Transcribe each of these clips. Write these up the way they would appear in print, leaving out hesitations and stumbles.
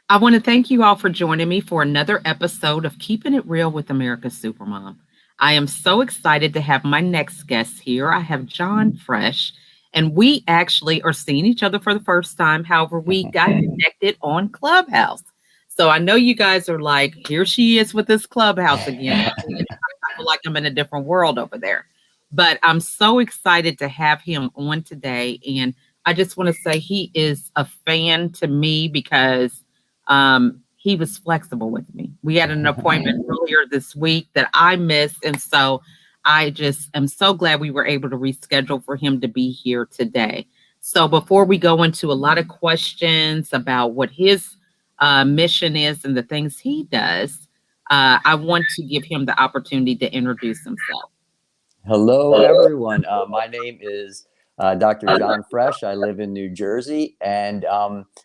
I want to thank you all for joining me for another episode of Keeping It Real with America's Supermom. I am so excited to have my next guest here. I have John Fresh, and we actually are seeing each other for the first time. However, we got connected on Clubhouse. So I know you guys are like, here she is with this Clubhouse again. I feel like I'm in a different world over there. But I'm so excited to have him on today. And I just want to say he is a fan to me because he was flexible with me. We had an appointment earlier this week that I missed. And so I just am so glad we were able to reschedule for him to be here today. So before we go into a lot of questions about what his mission is and the things he does, I want to give him the opportunity to introduce himself. Hello, everyone. My name is Dr. John Fresh. I live in New Jersey. And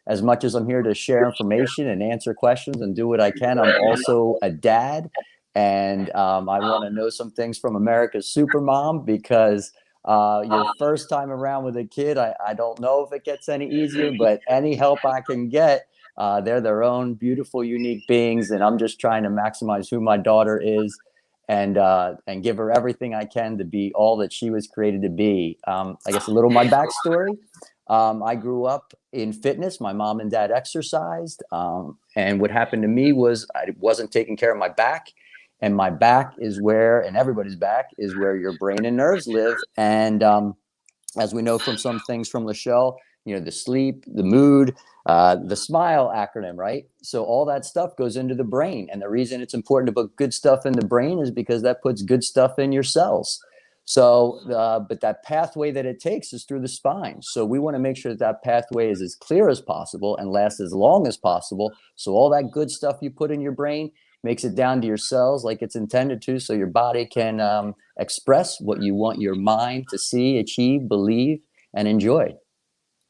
as much as I'm here to share information and answer questions and do what I can, I'm also a dad. And I want to know some things from America's Supermom because your first time around with a kid, I don't know if it gets any easier, but any help I can get, they're their own beautiful, unique beings. And I'm just trying to maximize who my daughter is and give her everything I can to be all that she was created to be. I guess a little my backstory. I grew up in fitness. My mom and dad exercised. And what happened to me was I wasn't taking care of my back. And my back is where, and everybody's back is where your brain and nerves live. And as we know from some things from Lachelle, the sleep, the mood, the SMILE acronym, right? So all that stuff goes into the brain. And the reason it's important to put good stuff in the brain is because that puts good stuff in your cells. So, but that pathway that it takes is through the spine. So we want to make sure that that pathway is as clear as possible and lasts as long as possible. So all that good stuff you put in your brain makes it down to your cells like it's intended to, so your body can express what you want your mind to see, achieve, believe, and enjoy.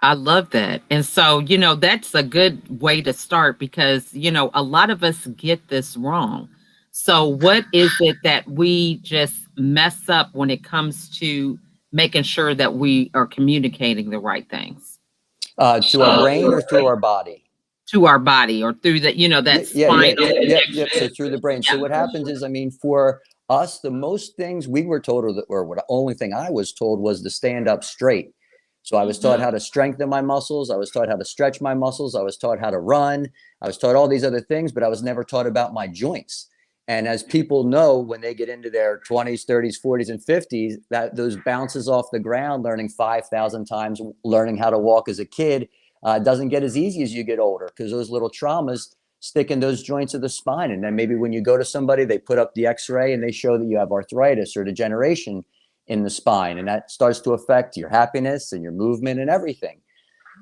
I love that. And so, that's a good way to start because, a lot of us get this wrong. So, what is it that we just mess up when it comes to making sure that we are communicating the right things To our brain or through our body? to our body or through that, that spinal Yep. So connection? through the brain. So Yeah. what happens is, for us, the most things we were told, or what only thing I was told was to stand up straight. So I was taught how to strengthen my muscles. I was taught how to stretch my muscles. I was taught how to run. I was taught all these other things, but I was never taught about my joints. And as people know, when they get into their 20s, 30s, 40s, and 50s, that those bounces off the ground, learning 5,000 times, learning how to walk as a kid, doesn't get as easy as you get older because those little traumas stick in those joints of the spine. And then maybe when you go to somebody, they put up the x-ray and they show that you have arthritis or degeneration in the spine. And that starts to affect your happiness and your movement and everything.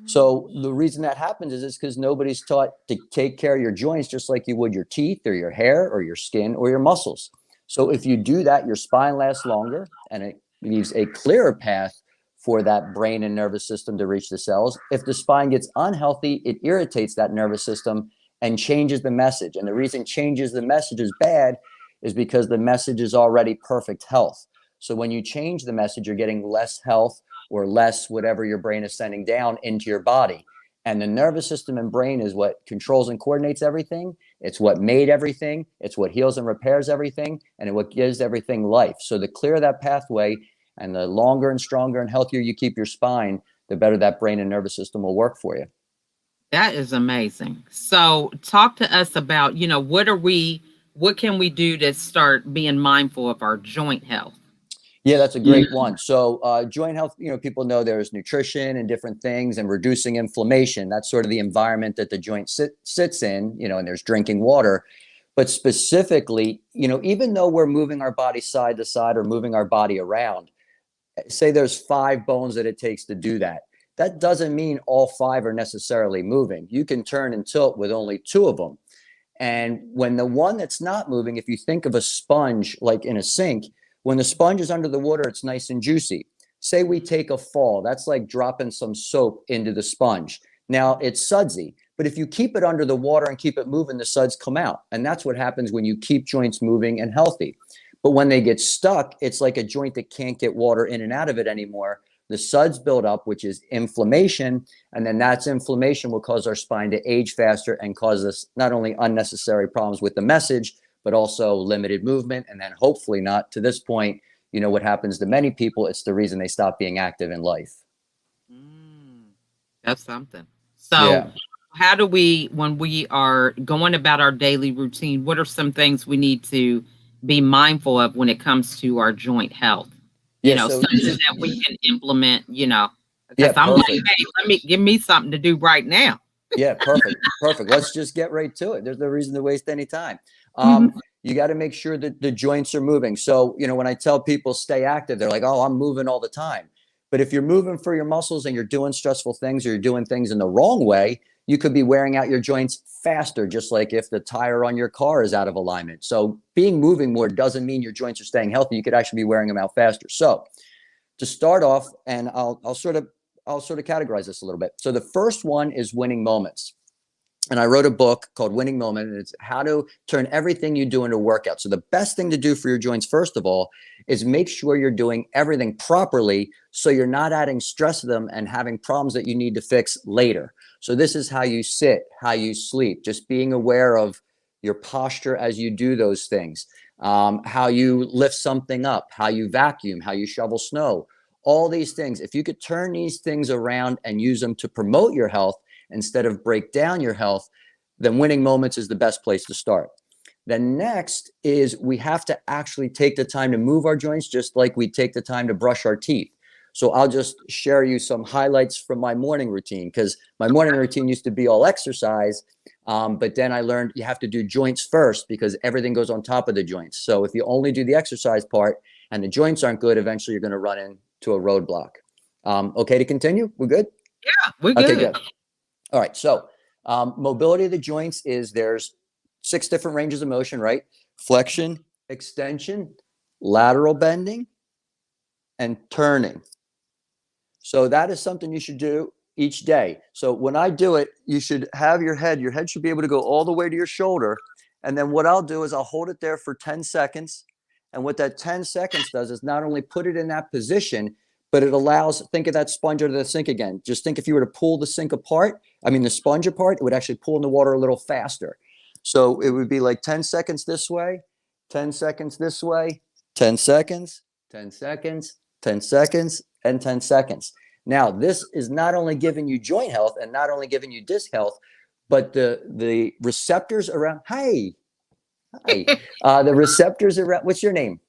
So the reason that happens is because nobody's taught to take care of your joints just like you would your teeth or your hair or your skin or your muscles. So if you do that, your spine lasts longer and it leaves a clearer path for that brain and nervous system to reach the cells. If the spine gets unhealthy, it irritates that nervous system and changes the message. And the reason changes the message is bad is because the message is already perfect health. So when you change the message, you're getting less health or less whatever your brain is sending down into your body. And the nervous system and brain is what controls and coordinates everything. It's what made everything. It's what heals and repairs everything. And what gives everything life. So the clearer that pathway and the longer and stronger and healthier you keep your spine, the better that brain and nervous system will work for you. That is amazing. So talk to us about, what can we do to start being mindful of our joint health? Yeah, that's a great one. So joint health, people know there's nutrition and different things and reducing inflammation. That's sort of the environment that the joint sits in, and there's drinking water. But specifically, even though we're moving our body side to side or moving our body around, say there's 5 bones that it takes to do that. That doesn't mean all 5 are necessarily moving. You can turn and tilt with only 2 of them. And when the one that's not moving, if you think of a sponge like in a sink, when the sponge is under the water, it's nice and juicy. Say we take a fall, that's like dropping some soap into the sponge. Now it's sudsy, but if you keep it under the water and keep it moving, the suds come out. And that's what happens when you keep joints moving and healthy. But when they get stuck, it's like a joint that can't get water in and out of it anymore. The suds build up, which is inflammation. And then that's inflammation will cause our spine to age faster and cause us not only unnecessary problems with the message, but also limited movement. And then hopefully not to this point, you know, what happens to many people, it's the reason they stop being active in life. That's something. So Yeah. how do we, when we are going about our daily routine, what are some things we need to be mindful of when it comes to our joint health? You Yeah. know, So something just, that we can implement, you know, yeah, because I'm like, perfect. hey, give me something to do right now. Yeah, perfect. Perfect. Let's just get right to it. There's no reason to waste any time. Mhm. You got to make sure that the joints are moving. So, you know, when I tell people stay active, they're like, oh, I'm moving all the time. But if you're moving for your muscles and you're doing stressful things or you're doing things in the wrong way, you could be wearing out your joints faster, just like if the tire on your car is out of alignment. So being moving more doesn't mean your joints are staying healthy. You could actually be wearing them out faster. So to start off, and I'll sort of categorize this a little bit. So the first one is winning moments. And I wrote a book called Winning Moment, and it's how to turn everything you do into a workout. So the best thing to do for your joints, first of all, is make sure you're doing everything properly so you're not adding stress to them and having problems that you need to fix later. So this is how you sit, how you sleep, just being aware of your posture as you do those things, how you lift something up, how you vacuum, how you shovel snow, all these things. If you could turn these things around and use them to promote your health, instead of break down your health, then Winning Moments is the best place to start. Then next is we have to actually take the time to move our joints, just like we take the time to brush our teeth. So I'll just share you some highlights from my morning routine, because my morning routine used to be all exercise. But then I learned you have to do joints first because everything goes on top of the joints. So if you only do the exercise part and the joints aren't good, eventually you're going to run into a roadblock. Okay to continue? We're good? Yeah, we're Okay, good. good. All right. So mobility of the joints is there's 6 different ranges of motion, right? Flexion, extension, lateral bending, and turning. So that is something you should do each day. So when I do it, you should have your head should be able to go all the way to your shoulder. And then what I'll do is I'll hold it there for 10 seconds. And what that 10 seconds does is not only put it in that position, but it allows, think of that sponge under the sink again. Just think if you were to pull the sink apart, the sponge apart, it would actually pull in the water a little faster. So it would be like 10 seconds this way, 10 seconds this way, 10 seconds, 10 seconds, 10 seconds, and 10 seconds. Now, this is not only giving you joint health and not only giving you disc health, but the receptors around, the receptors around, what's your name?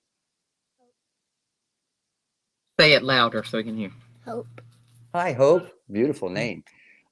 Say it louder so we can hear. Hope. Hi, Hope. Beautiful name.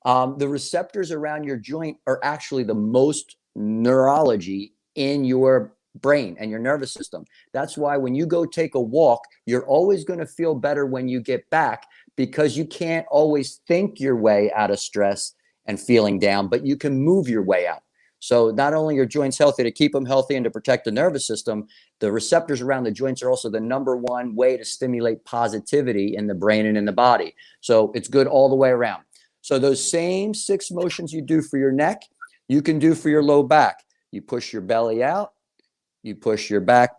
The receptors around your joint are actually the most neurology in your brain and your nervous system. That's why when you go take a walk, you're always going to feel better when you get back, because you can't always think your way out of stress and feeling down, but you can move your way out. So not only are joints healthy to keep them healthy and to protect the nervous system, the receptors around the joints are also the number one way to stimulate positivity in the brain and in the body. So it's good all the way around. So those same 6 motions you do for your neck, you can do for your low back. You push your belly out, you push your back,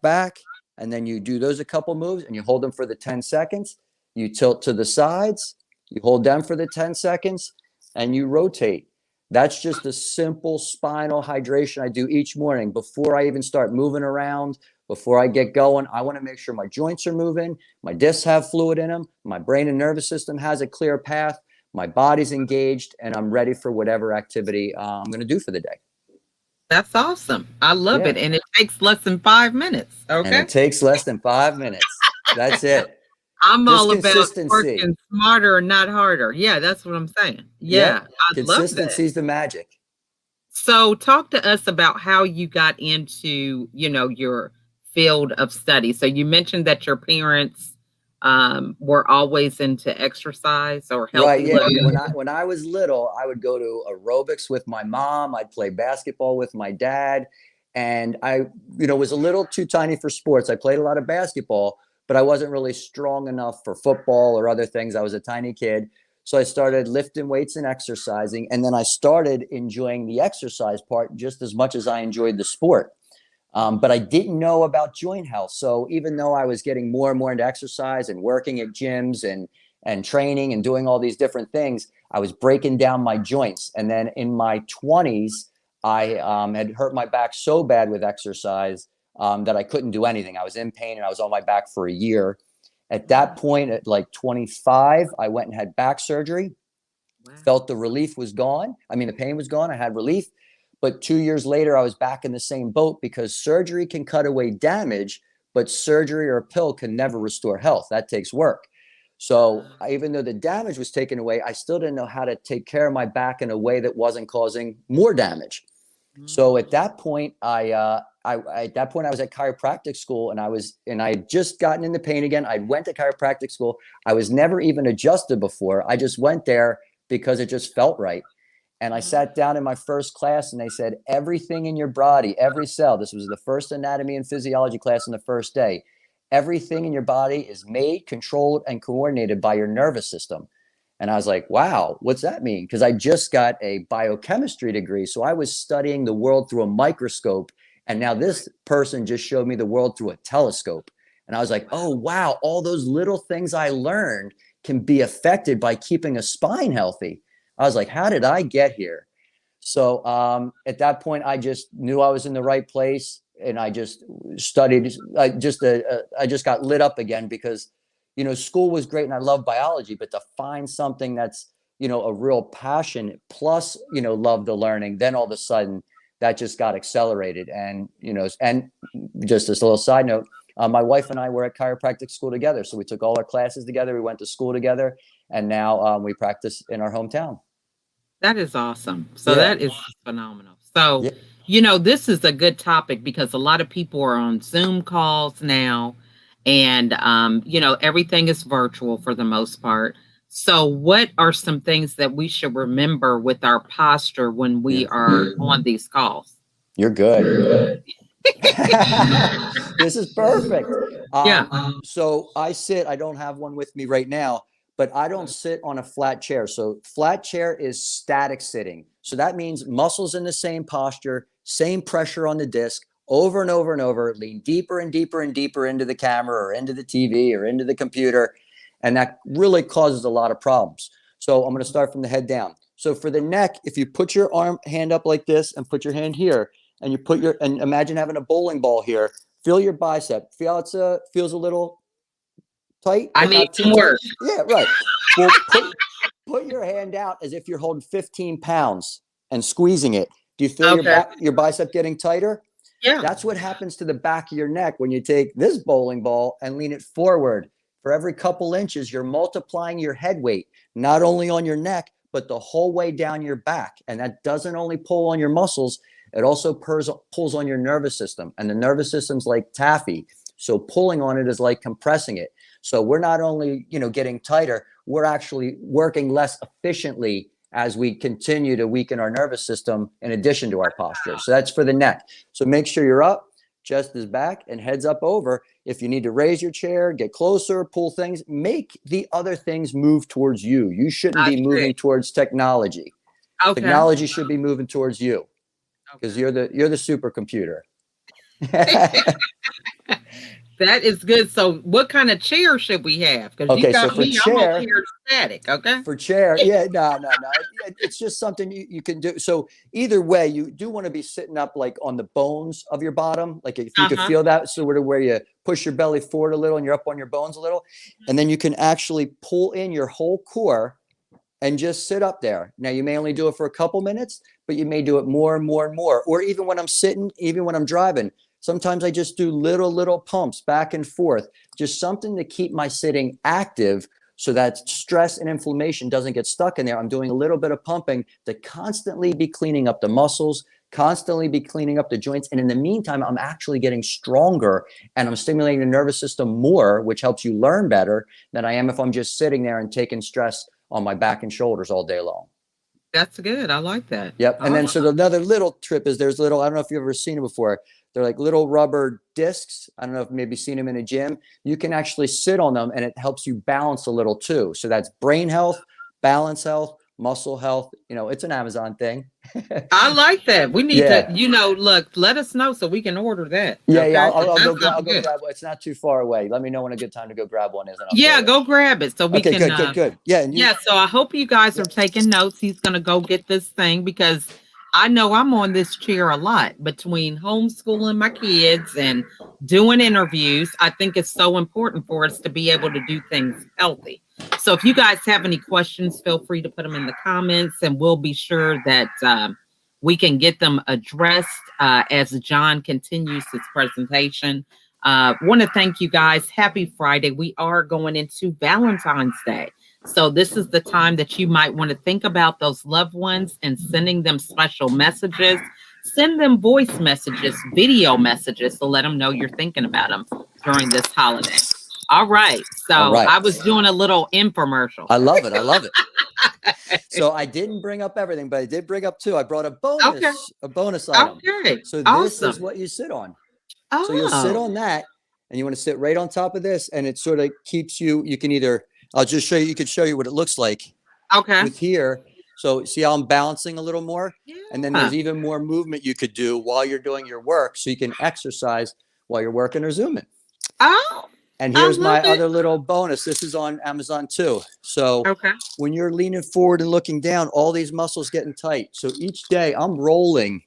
and then you do those a couple moves and you hold them for the 10 seconds. You tilt to the sides, you hold them for the 10 seconds, and you rotate. That's just a simple spinal hydration I do each morning before I even start moving around. Before I get going, I want to make sure my joints are moving, my discs have fluid in them, my brain and nervous system has a clear path, my body's engaged, and I'm ready for whatever activity I'm going to do for the day. That's awesome. I love it. And it takes less than 5 minutes. And Okay. it takes less than 5 minutes. That's it. I'm Just all about consistency. working smarter and not harder. Yeah, that's what I'm saying. Yeah, Yep. I love Consistency that. is the magic. So talk to us about how you got into, you know, your field of study. So you mentioned that your parents were always into exercise or Right. healthy Yeah. living. When I was little, I would go to aerobics with my mom. I'd play basketball with my dad. And I, was a little too tiny for sports. I played a lot of basketball, but I wasn't really strong enough for football or other things. I was a tiny kid. So I started lifting weights and exercising. And then I started enjoying the exercise part just as much as I enjoyed the sport. But I didn't know about joint health. So even though I was getting more and more into exercise and working at gyms and training and doing all these different things, I was breaking down my joints. And then in my 20s, I had hurt my back so bad with exercise that I couldn't do anything. I was in pain and I was on my back for a year. At that point, at like 25, I went and had back surgery. Wow. Felt the relief was gone. I mean, the pain was gone. I had relief. But 2 years later, I was back in the same boat because surgery can cut away damage, but surgery or a pill can never restore health. That takes work. So even though the damage was taken away, I still didn't know how to take care of my back in a way that wasn't causing more damage. So at that point, I was at chiropractic school, and I had just gotten into pain again. I went to chiropractic school. I was never even adjusted before. I just went there because it just felt right. And I sat down in my first class, and they said, everything in your body, every cell, this was the first anatomy and physiology class on the first day. Everything in your body is made, controlled, and coordinated by your nervous system. And I was like, wow, what's that mean? Because I just got a biochemistry degree. So I was studying the world through a microscope. And now this person just showed me the world through a telescope. And I was like, oh, wow, all those little things I learned can be affected by keeping a spine healthy. I was like, how did I get here? So at that point, I just knew I was in the right place. And I just studied. I just got lit up again because, school was great and I love biology, but to find something that's, a real passion plus, love the learning, then all of a sudden that just got accelerated. And, and just this little side note, my wife and I were at chiropractic school together. So we took all our classes together. We went to school together, and now we practice in our hometown. That is awesome. So Yeah. that is phenomenal. So, Yeah. this is a good topic because a lot of people are on Zoom calls now, and everything is virtual for the most part. So what are some things that we should remember with our posture when we are on these calls? You're good. This is perfect. Yeah. So I don't have one with me right now, but I don't sit on a flat chair. So flat chair is static sitting. So that means muscles in the same posture, same pressure on the disc, over and over and over, lean deeper and deeper and deeper into the camera or into the TV or into the computer. And that really causes a lot of problems. So I'm going to start from the head down. So for the neck, if you put your hand up like this and put your hand here, and you and imagine having a bowling ball here, feel your bicep. Feel feels a little tight. I need more. Yeah, right. Well, put your hand out as if you're holding 15 pounds and squeezing it. Do you feel your bicep getting tighter? Yeah. That's what happens to the back of your neck when you take this bowling ball and lean it forward. For every couple inches, you're multiplying your head weight, not only on your neck, but the whole way down your back. And that doesn't only pull on your muscles, it also pulls on your nervous system. And the nervous system's like taffy. So pulling on it is like compressing it. So we're not only, getting tighter, we're actually working less efficiently as we continue to weaken our nervous system in addition to our posture. So that's for the neck. So make sure you're up, chest is back, and head's up over. If you need to raise your chair, get closer, pull things, make the other things move towards you. You shouldn't be moving towards technology. Okay. Technology should be moving towards you because you're the supercomputer. That is good. So what kind of chair should we have? Because you got me, I'm over here static, okay? For chair, no. It's just something you can do. So either way, you do want to be sitting up like on the bones of your bottom. Like if you could feel that, so where you push your belly forward a little and you're up on your bones a little. And then you can actually pull in your whole core and just sit up there. Now, you may only do it for a couple minutes, but you may do it more and more and more. Or even when I'm sitting, even when I'm driving, sometimes I just do little pumps back and forth, just something to keep my sitting active so that stress and inflammation doesn't get stuck in there. I'm doing a little bit of pumping to constantly be cleaning up the muscles, constantly be cleaning up the joints. And in the meantime, I'm actually getting stronger and I'm stimulating the nervous system more, which helps you learn better than I am if I'm just sitting there and taking stress on my back and shoulders all day long. That's good. I like that. Yep. And then so another little trip is there's I don't know if you've ever seen it before. They're like little rubber discs. I don't know if you've maybe seen them in a gym. You can actually sit on them and it helps you balance a little too. So that's brain health, balance health, muscle health. You know, it's an Amazon thing. I like that. We need to, Yeah. look, let us know so we can order that. Yeah, yeah. Okay. 'Cause I'll that go. I'll sounds go good. grab one. It's not too far away. Let me know when a good time to go grab one is, and I'll show Yeah, you. go grab it so we Okay, can, good, good, good. Yeah, and you. yeah, so I hope you guys Yeah. are taking notes. He's going to go get this thing because I know I'm on this chair a lot between homeschooling my kids and doing interviews. I think it's so important for us to be able to do things healthy. So if you guys have any questions, feel free to put them in the comments and we'll be sure that we can get them addressed as John continues his presentation. Want to thank you guys. Happy Friday. We are going into Valentine's Day. So this is the time that you might want to think about those loved ones and sending them special messages. Send them voice messages, video messages to let them know you're thinking about them during this holiday. All right. All So right. I was doing a little infomercial. I love it. I love it. So I didn't bring up everything, but I did bring up two. I brought Okay. a bonus item. Okay. So this Awesome. is what you sit on. So you'll sit Oh, on that, and you want to sit right on top of this, and it sort of keeps you. You can either. I'll just show you. You could show you what it looks like okay. with here. So see how I'm balancing a little more, and then Yeah. there's even more movement you could do while you're doing your work, so you can exercise while you're working or zooming. Oh, And I here's my love it. other little bonus. This is on Amazon too. So Okay. when you're leaning forward and looking down, all these muscles getting tight. So each day I'm rolling,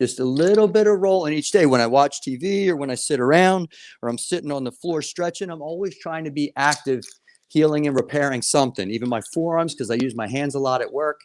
just a little bit of rolling each day. When I watch TV or when I sit around or I'm sitting on the floor stretching, I'm always trying to be active, healing and repairing something, even my forearms, because I use my hands a lot at work.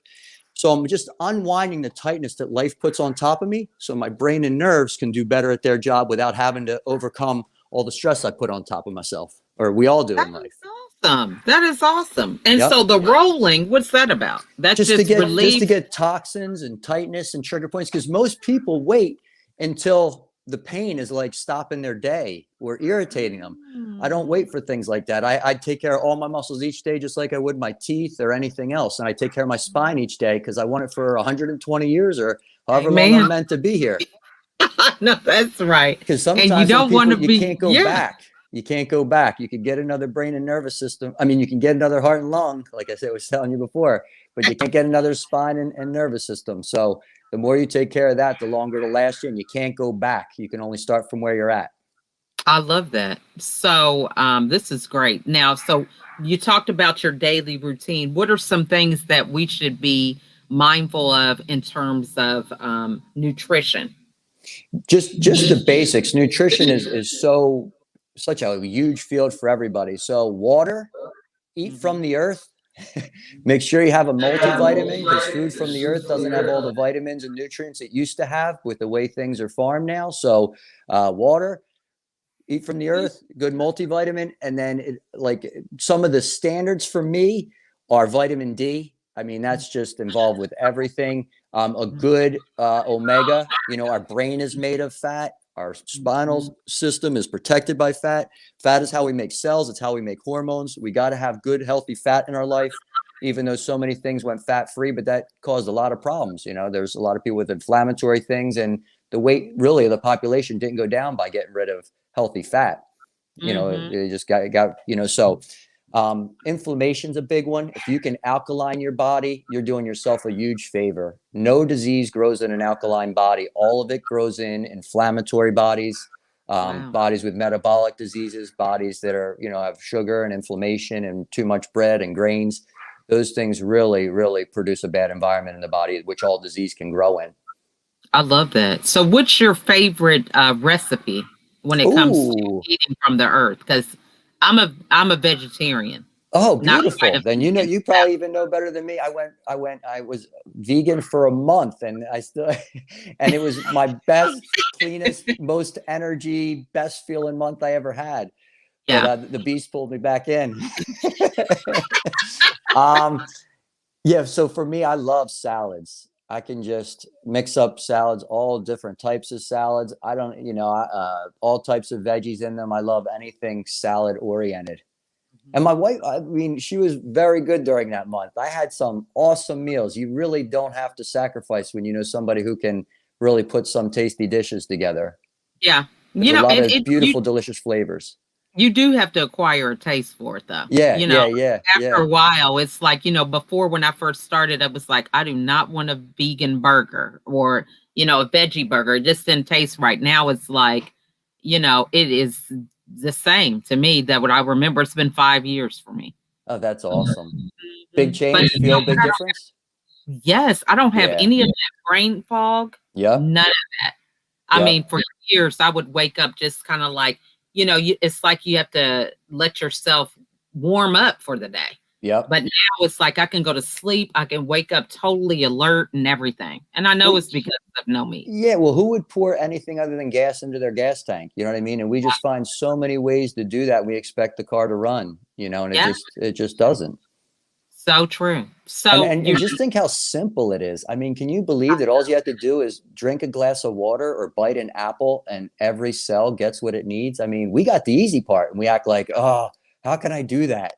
So I'm just unwinding the tightness that life puts on top of me so my brain and nerves can do better at their job without having to overcome all the stress I put on top of myself, or we all do in That life. is awesome. That is awesome. And Yep. so the rolling, what's that about? That's Just to relief. get toxins and tightness and trigger points, because most people wait until the pain is like stopping their day or irritating them. I don't wait for things like that. I take care of all my muscles each day, just like I would my teeth or anything else. And I take care of my spine each day because I want it for 120 years or however long I'm meant to be here. No, that's right. Because And you sometimes don't want to you be, can't go back. You can't go back. You could get another brain and nervous system. I mean, you can get another heart and lung, like I was telling you before, but you can't get another spine and nervous system. So the more you take care of that, the longer it'll last you, and you can't go back. You can only start from where you're at. I love that. So this is great. Now, so you talked about your daily routine. What are some things that we should be mindful of in terms of nutrition? Just the basics. Nutrition is such a huge field for everybody. So water, eat from the earth. Make sure you have a multivitamin, because food from the earth doesn't have all the vitamins and nutrients it used to have with the way things are farmed now. So water, eat from the earth, good multivitamin. And then like some of the standards for me are vitamin D. I mean, that's just involved with everything. A good omega. You know, our brain is made of fat. Our spinal system is protected by fat. Fat is how we make cells. It's how we make hormones. We got to have good, healthy fat in our life, even though so many things went fat free, but that caused a lot of problems. You know, there's a lot of people with inflammatory things, and the weight really of the population didn't go down by getting rid of healthy fat. You know, it just got, you know, so inflammation's a big one. If you can alkaline your body, you're doing yourself a huge favor. No disease grows in an alkaline body. All of it grows in inflammatory bodies, bodies with metabolic diseases, bodies that are, you know, have sugar and inflammation and too much bread and grains. Those things really, really produce a bad environment in the body, which all disease can grow in. I love that. So what's your favorite recipe when it comes to eating from the earth? Because I'm a vegetarian. Oh, beautiful. Then you know, you probably even know better than me. I was vegan for a month, and I still and it was my best, cleanest, most energy, best feeling month I ever had. Yeah. But the beast pulled me back in. Yeah, so for me, I love salads. I can just mix up salads, all different types of salads. I don't, you know, all types of veggies in them. I love anything salad oriented. And my wife, I mean, she was very good during that month. I had some awesome meals. You really don't have to sacrifice when you know somebody who can really put some tasty dishes together. Yeah. There's You know, a lot and of beautiful, delicious flavors. You do have to acquire a taste for it, though. Yeah, You know, yeah, yeah, after yeah. a while, it's like, before when I first started, I was like, I do not want a vegan burger or, a veggie burger. It just didn't taste right. Now it's like, it is the same to me that what I remember. It's been 5 years for me. Oh, that's awesome. Big Mhm. But change? Feel a big difference? yes, I don't have Yeah. any of that brain fog. Yep. None of that. I Yep. mean, for years, I would wake up just kind of like, it's like you have to let yourself warm up for the day. Yep. But now it's like I can go to sleep, I can wake up totally alert and everything. And I know Well, it's because of no meat. yeah. Well, who would pour anything other than gas into their gas tank? You know what I mean? And we just find so many ways to do that. We expect the car to run, and Yeah, it just doesn't. so true. And, So and you and just think how simple it is. I mean, can you believe that all you have to do is drink a glass of water or bite an apple and every cell gets what it needs? I mean, we got the easy part and we act like, oh, how can I do that?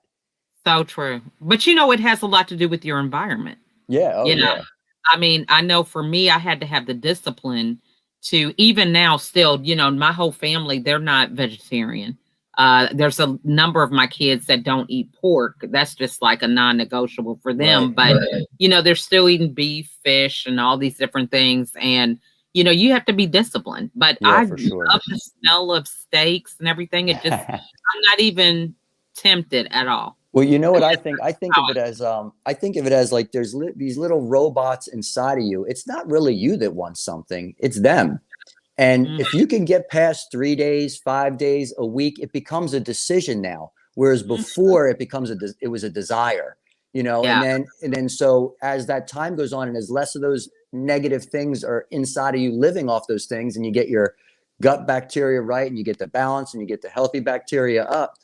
so true. But it has a lot to do with your environment. Yeah. Oh, You know, yeah. I mean, I know for me, I had to have the discipline to even now still, my whole family, they're not vegetarian. There's a number of my kids that don't eat pork. That's just like a non-negotiable for them. Right. But, they're still eating beef, fish, and all these different things. And, you have to be disciplined. But Yeah, I for sure. love the smell of steaks and everything. I'm not even tempted at all. Well, you know what I think? I think of it as like there's these little robots inside of you. It's not really you that wants something; it's them. And Mm, if you can get past 3 days, 5 days, a week, it becomes a decision now. Whereas mm, before, it was a desire, yeah. And then so as that time goes on, and as less of those negative things are inside of you, living off those things, and you get your gut bacteria right, and you get the balance, and you get the healthy bacteria up,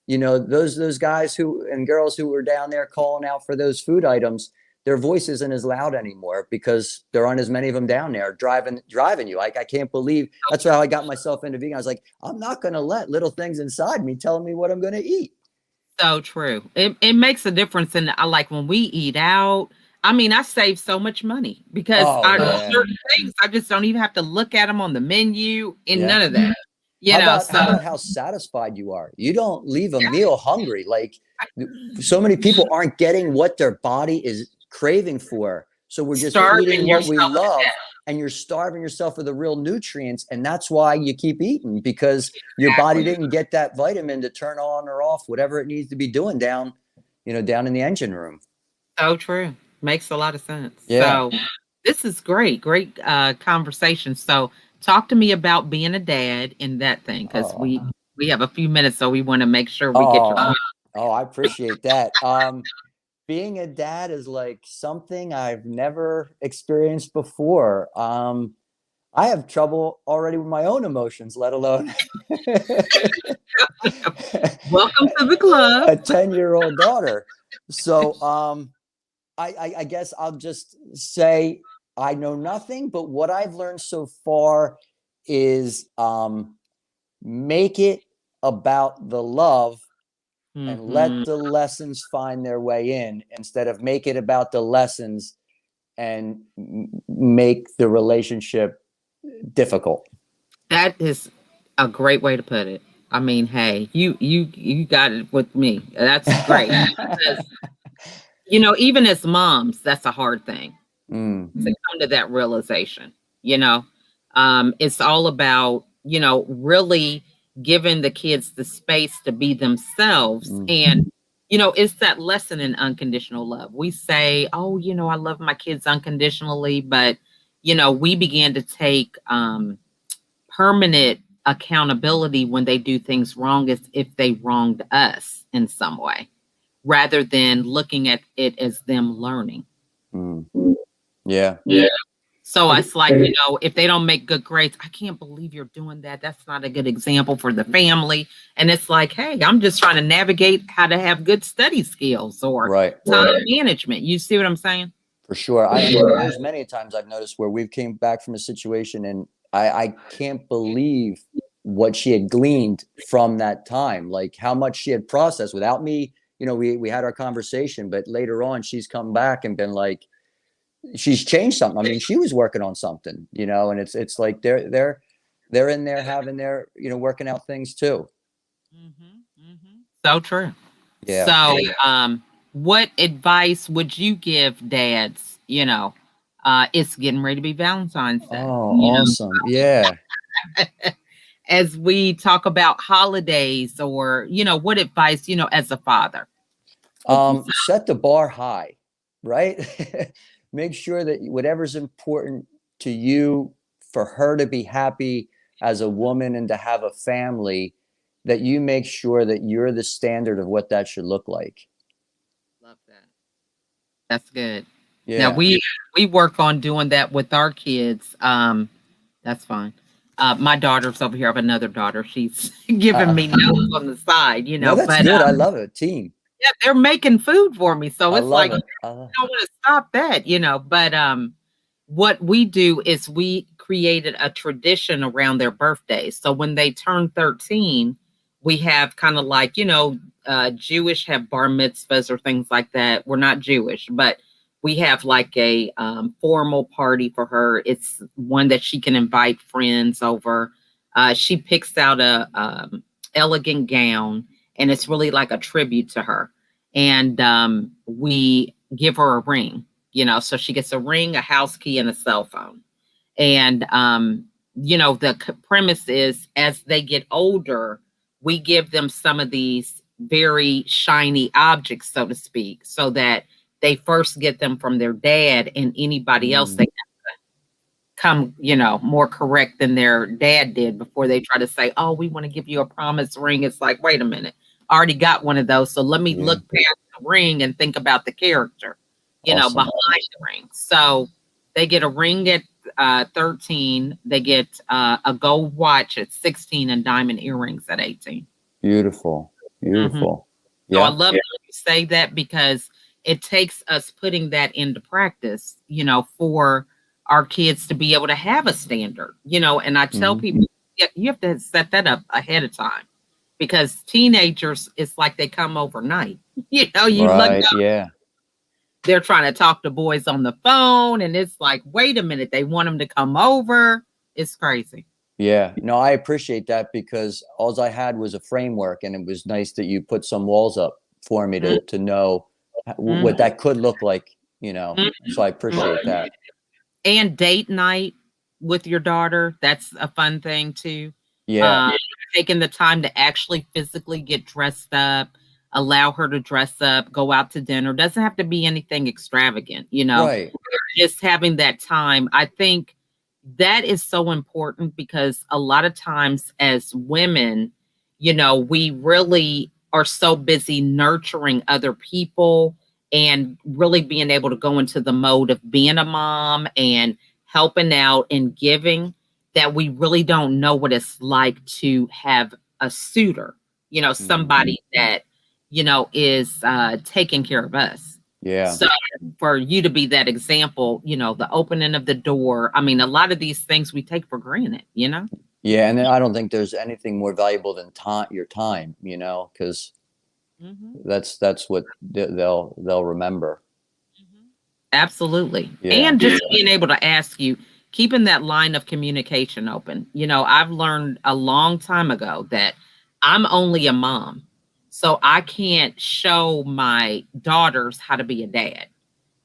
those guys who and girls who were down there calling out for those food items, their voice isn't as loud anymore because there aren't as many of them down there driving you. Like, I can't believe that's how I got myself into vegan. I was like, I'm not going to let little things inside me telling me what I'm going to eat. So true. It makes a difference in I like when we eat out. I mean, I save so much money because Oh I yeah. certain things I just don't even have to look at them on the menu and Yeah. none of that. How So about how satisfied you are? You don't leave a yeah, meal hungry. Like, so many people aren't getting what their body is craving for. So we're just starving eating what we yourself to love, death. and you're starving yourself of the real nutrients. And that's why you keep eating, because your body Exactly. didn't get that vitamin to turn on or off whatever it needs to be doing down in the engine room. So true. Makes a lot of sense. Yeah. So this is great. Great conversation. So talk to me about being a dad and that thing because Oh, we have a few minutes, so we want to make sure we get your oh, point. oh, I appreciate that. Being a dad is like something I've never experienced before. I have trouble already with my own emotions, let alone Welcome to the club. a 10-year-old daughter. So I guess I'll just say I know nothing, but what I've learned so far is make it about the love and let Mhm. the lessons find their way in, instead of make it about the lessons and make the relationship difficult. That is a great way to put it. I mean, hey, you got it with me. That's great because even as moms, that's a hard thing Mm, to come to that realization. You know, it's all about really giving the kids the space to be themselves, mm, and it's that lesson in unconditional love. We say, oh, I love my kids unconditionally, but we began to take permanent accountability when they do things wrong as if they wronged us in some way, rather than looking at it as them learning. mm. Yeah. Yeah. So I, it's like, if they don't make good grades, I can't believe you're doing that. That's not a good example for the family. And it's like, hey, I'm just trying to navigate how to have good study skills or right. time management. You see what I'm saying? For sure. I mean, there's many times I've noticed where we've came back from a situation, and I can't believe what she had gleaned from that time, like how much she had processed without me. We had our conversation, but later on she's come back and been like, she's changed something. I mean, she was working on something, and it's like they're in there having their, working out things too. So true. Yeah. So, what advice would you give dads? It's getting ready to be Valentine's Day. Oh, awesome. Yeah. As we talk about holidays, or what advice, as a father would you say? Set the bar high, right? Make sure that whatever's important to you, for her to be happy as a woman and to have a family, that you make sure that you're the standard of what that should look like. Love that. That's good. Now Yeah. we work on doing that with our kids. That's fine. My daughter's over here. I have another daughter. She's giving me notes on the side, No, that's but good. I love it. Team. yeah, they're making food for me. So I it's like, love it. don't want to stop that, but what we do is we created a tradition around their birthdays. So when they turn 13, we have kind of like, Jewish have bar mitzvahs or things like that. We're not Jewish, but we have like a formal party for her. It's one that she can invite friends over. She picks out a elegant gown, and it's really like a tribute to her. And we give her a ring, so she gets a ring, a house key, and a cell phone. And the premise is, as they get older, we give them some of these very shiny objects, so to speak, so that they first get them from their dad, and anybody else they come, more correct than their dad did before they try to say, oh, we want to give you a promise ring. It's like, wait a minute, I already got one of those. So let me look past the ring and think about the character, Awesome. behind the ring. So they get a ring at 13. They get a gold watch at 16 and diamond earrings at 18. Beautiful. Beautiful. So I love that you say that, because it takes us putting that into practice, for our kids to be able to have a standard, and I tell people, you have to set that up ahead of time, because teenagers, it's like they come overnight. You Right. look up, Yeah. they're trying to talk to boys on the phone, and it's like, wait a minute, they want them to come over. It's crazy. Yeah. No, I appreciate that, because all I had was a framework, and it was nice that you put some walls up for me to know what that could look like, so I appreciate that. And date night with your daughter, that's a fun thing too. Yeah. Taking the time to actually physically get dressed up, allow her to dress up, go out to dinner. Doesn't have to be anything extravagant, Right. just having that time. I think that is so important, because a lot of times as women, we really are so busy nurturing other people and really being able to go into the mode of being a mom and helping out and giving, that we really don't know what it's like to have a suitor, somebody that, is taking care of us. Yeah. So for you to be that example, the opening of the door, I mean, a lot of these things we take for granted, Yeah. And then I don't think there's anything more valuable than your time, because that's what they'll remember. Absolutely. Yeah. And just being able to ask you, keeping that line of communication open. I've learned a long time ago that I'm only a mom. So I can't show my daughters how to be a dad,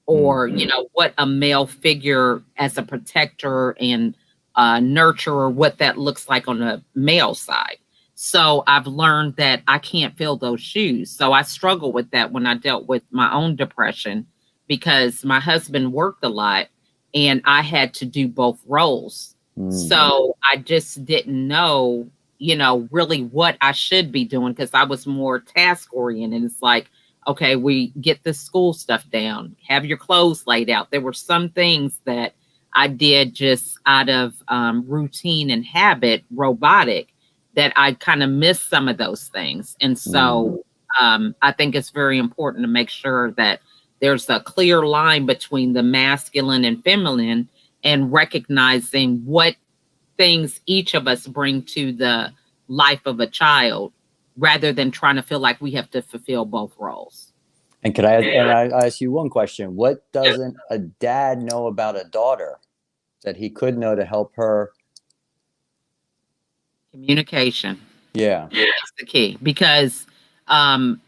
or, what a male figure as a protector and nurturer, what that looks like on the male side. So I've learned that I can't fill those shoes. So I struggle with that when I dealt with my own depression, because my husband worked a lot and I had to do both roles. So I just didn't know, really what I should be doing, because I was more task oriented. It's like, okay, we get the school stuff down, have your clothes laid out. There were some things that I did just out of routine and habit, robotic, that I kind of missed some of those things. And so I think it's very important to make sure that there's a clear line between the masculine and feminine, and recognizing what things each of us bring to the life of a child, rather than trying to feel like we have to fulfill both roles. And I ask you one question? What doesn't a dad know about a daughter that he could know to help her? Communication. Yeah. the key because, um,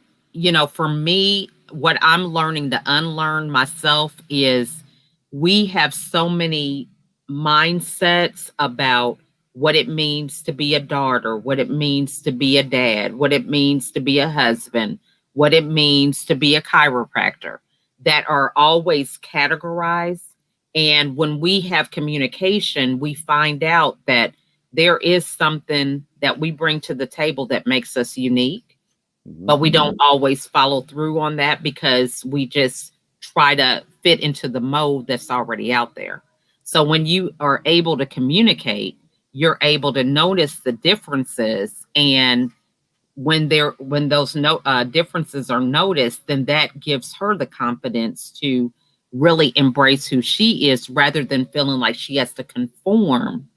for me, what I'm learning to unlearn myself is we have so many mindsets about what it means to be a daughter, what it means to be a dad, what it means to be a husband, what it means to be a chiropractor that are always categorized. And when we have communication, we find out that there is something that we bring to the table that makes us unique, but we don't always follow through on that because we just try to fit into the mold that's already out there. So when you are able to communicate, you're able to notice the differences, and when those differences are noticed, then that gives her the confidence to really embrace who she is rather than feeling like she has to conform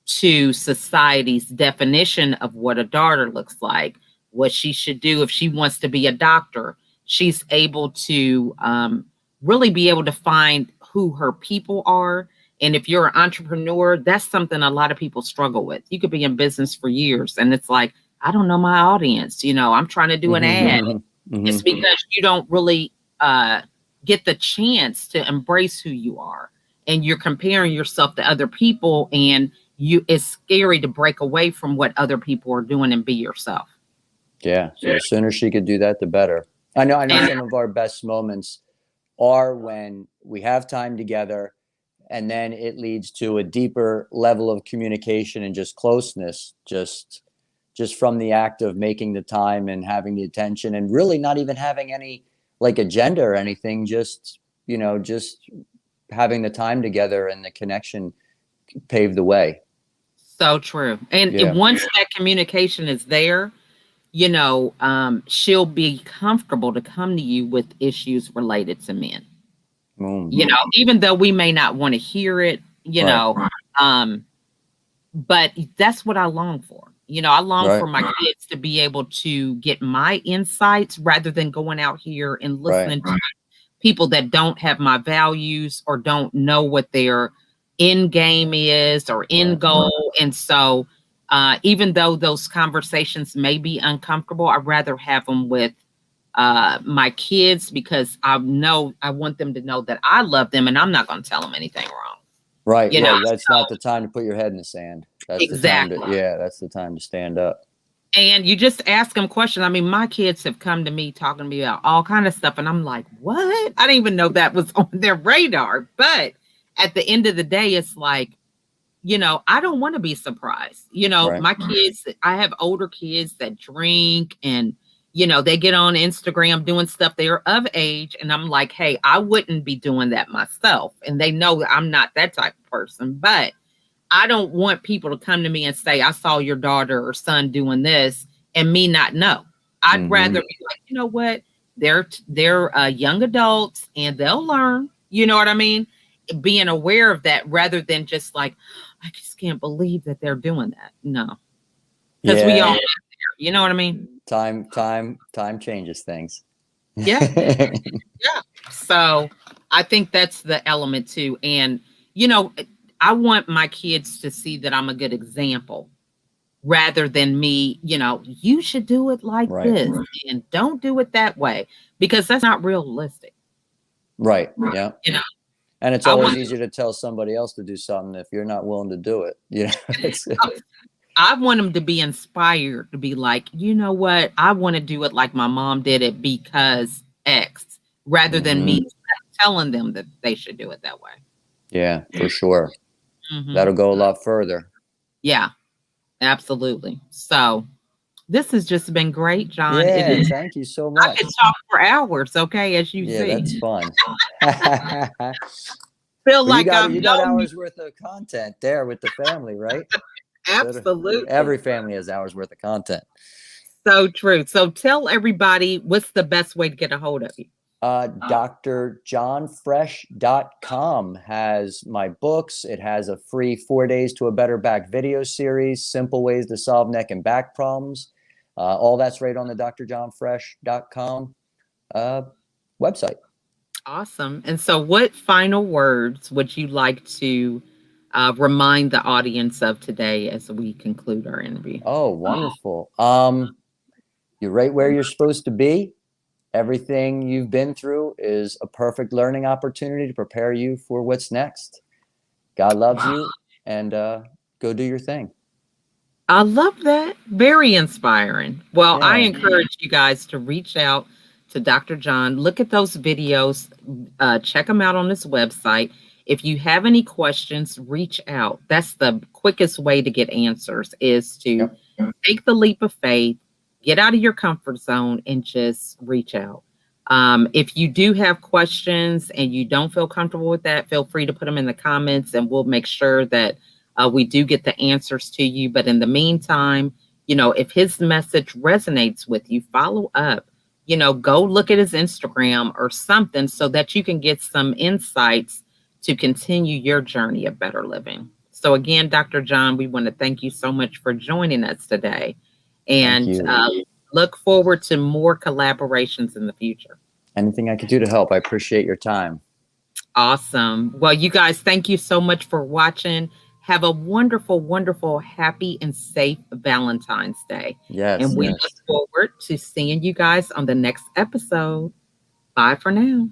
to society's definition of what a daughter looks like, what she should do if she wants to be a doctor. She's able to really be able to find who her people are. And if you're an entrepreneur, that's something a lot of people struggle with. You could be in business for years and it's like, I don't know my audience. I'm trying to do an ad. It's because you don't really get the chance to embrace who you are. And you're comparing yourself to other people, and it's scary to break away from what other people are doing and be yourself. Yeah. So the sooner she could do that, the better. I know some of our best moments are when we have time together, and then it leads to a deeper level of communication and just closeness, just from the act of making the time and having the attention and really not even having any like agenda or anything, just having the time together, and the connection paved the way. So true. And once that communication is there, she'll be comfortable to come to you with issues related to men. Even though we may not want to hear it, but that's what I long for. I long for my kids to be able to get my insights rather than going out here and listening to people that don't have my values or don't know what their end game is or end goal. And so even though those conversations may be uncomfortable, I'd rather have them with my kids because I want them to know that I love them and I'm not going to tell them anything wrong. Right. That's not the time to put your head in the sand. That's exactly. The time to, that's the time to stand up. And you just ask them questions. I mean, my kids have come to me talking to me about all kind of stuff. And I'm like, what? I didn't even know that was on their radar. But at the end of the day, it's like, I don't want to be surprised. My kids, I have older kids that drink and, they get on Instagram doing stuff. They're of age. And I'm like, hey, I wouldn't be doing that myself. And they know that I'm not that type of person. But I don't want people to come to me and say, I saw your daughter or son doing this and me not know. I'd rather be like, you know what? They're young adults and they'll learn. You know what I mean? Being aware of that rather than just like, I just can't believe that they're doing that. No. Because we all, you know what I mean? Time changes things. Yeah. Yeah. So I think that's the element too. And, I want my kids to see that I'm a good example rather than me, you should do it like this and don't do it that way because that's not realistic. Right. Yeah. And it's always easier to tell somebody else to do something if you're not willing to do it. I want them to be inspired to be like, you know what? I want to do it like my mom did it because X rather than me telling them that they should do it that way. Yeah, for sure. That'll go a lot further. Yeah, absolutely. So this has just been great, John. Yeah, thank you so much. I could talk for hours, okay, as you see. Yeah, that's fun. Feel like you got hours worth of content there with the family, right? Absolutely. Every family has hours worth of content. So true. So tell everybody what's the best way to get a hold of you. drjohnfresh.com has my books. It has a free 4 days to a better back video series, simple ways to solve neck and back problems. All that's right on the drjohnfresh.com website. Awesome. And so what final words would you like to remind the audience of today as we conclude our interview? Oh, wonderful. You're right where you're supposed to be. Everything you've been through is a perfect learning opportunity to prepare you for what's next. God loves you, and go do your thing. I love that. Very inspiring. Well, I Yeah. encourage you guys to reach out to Dr. John. Look at those videos. Check them out on his website. If you have any questions, reach out. That's the quickest way to get answers is to take the leap of faith, get out of your comfort zone, and just reach out. If you do have questions and you don't feel comfortable with that, feel free to put them in the comments and we'll make sure that we do get the answers to you. But in the meantime, if his message resonates with you, follow up. Go look at his Instagram or something so that you can get some insights to continue your journey of better living. So again, Dr. John, we want to thank you so much for joining us today and look forward to more collaborations in the future. Anything I could do to help. I appreciate your time. Awesome. Well, you guys, thank you so much for watching. Have a wonderful, wonderful, happy, and safe Valentine's Day. Yes. And we look forward to seeing you guys on the next episode. Bye for now.